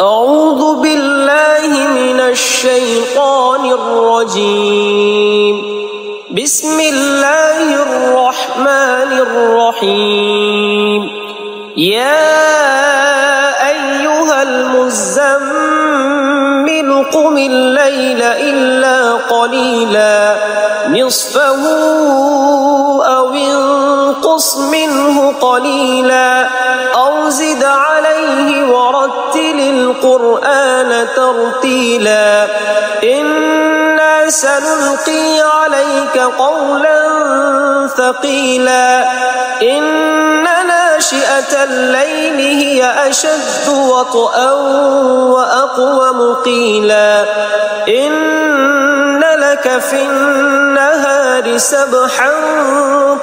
अऊज़ु बिल्लाहि मिनश्शैतानिर्रजीम। बिस्मिल्लाहिर्रहमानिर्रहीम। या अय्युहल मुज़्ज़म्मिल क़ुमिल लैला इल्ला क़लीला निस्फ़हु अव इंक़ुस मिन्हु क़लीला अव ज़िद अलैहि वरत्तिलिल क़ुरआन तर्तीला। इन्ना सनुल्क़ी अलैका क़ौलन थक़ीला। इन्न नाशिअतल लैलि हिय अशद्दु वत्अन व अक़वम क़ीला। इन्न लक फ़िन्नहारि सबहन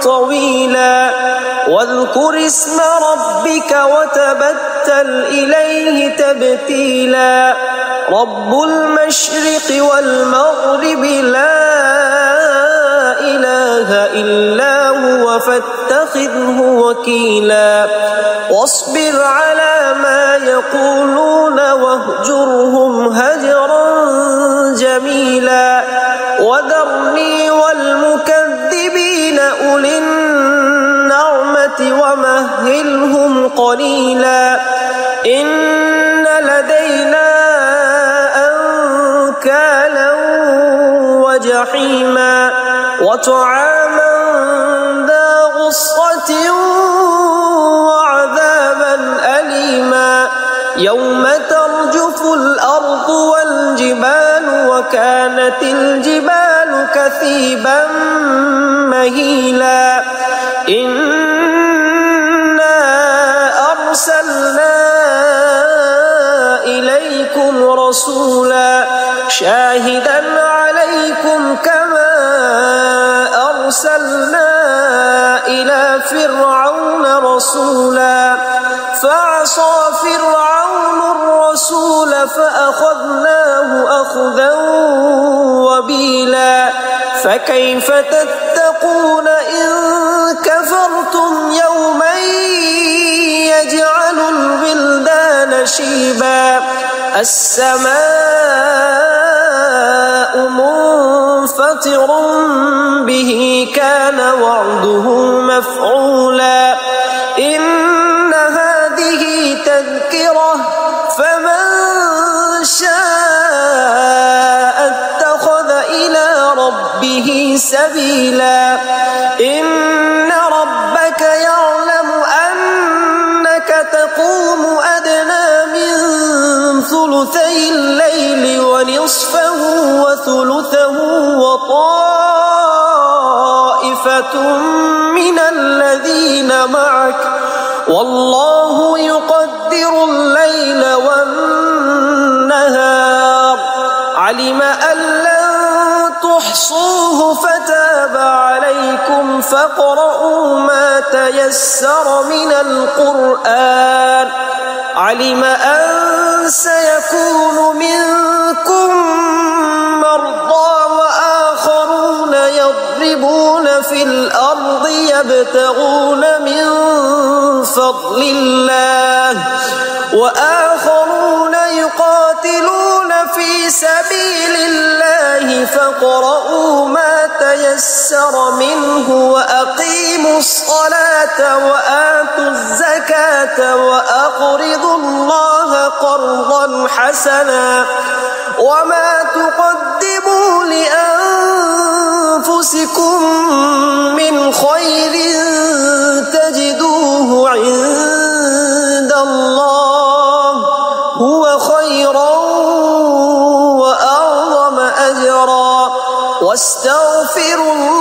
तवीला। वज़्कुर इस्म रब्बिक वतबत्तल इलैहि तब्तीला। रब्बुल मशरिक़ि वल मग़रिबि ला इलाहा इल्ला हुव फत्तख़िज़हु वकीला। वस्बिर अला मा यक़ूलून वहजुरहुम हजरन जमीला। वदरनी वल मुकद्दिबीन उलिन नअमति वमहहिलहुम क़लीला। इन्न लदैना अंकाला वजहीमा वतआमन ذा गुस्सة वअज़ाबन अलीमा। यौम तर्जुफुल अर्दु वल जिबालु वकानतिल जिबालु कसीबन महीला। इन्ना अर्सलना इलैकुम रसूला शाहिदन अलैकुम कमा अर्सलना इला फ़िरऔन रसूला फ़असा फ़िरऔनुर रसूल फ़अख़ज़नाहु अख़ज़न वबीला। फ़कैफ़ तत्तक़ून इन कफ़रतुम यौमन यजअलुल विल्दान शीबा। अस्समाउ मुन्फ़तिरुन बिही कान वअदुहु मफ़ऊला। इन्न हाज़िही तज़किरह फ़मन शाअ इत्तख़ज़ इला रब्बिही सबीला। इन्न रब्बक यअलमु अन्नक तक़ूमु अदना मिन थुलुथैल लैलि वनिस्फ़हु वथुलुथहु वताइफ़तुम मिनल लज़ीना मअक वल्लाहु युक़द्दिरुल लैल वन्नहार। अलिमा अन लन तुहसूहु फताब अलैकुम फ़क़रऊ मा तयस्सर मिनल क़ुरआन। अलिमा अन सयकूनु मिनकुम मर्दा वआख़रून यضربون फ़िल अर्दि यब्तगून मिन फ़ضलिल्लाह वआख़रून युक़ातिलून फ़ी सबीलिल्लाह फ़क़रऊ मा तयस्सर मिन्हु वअक़ीमुस صلاة وآتوا الزكاة وأقرضوا الله قرضا حسنا وما تقدموا لأنفسكم من خير تجدوه عند الله هو خيرا وأعظم أجرا واستغفروا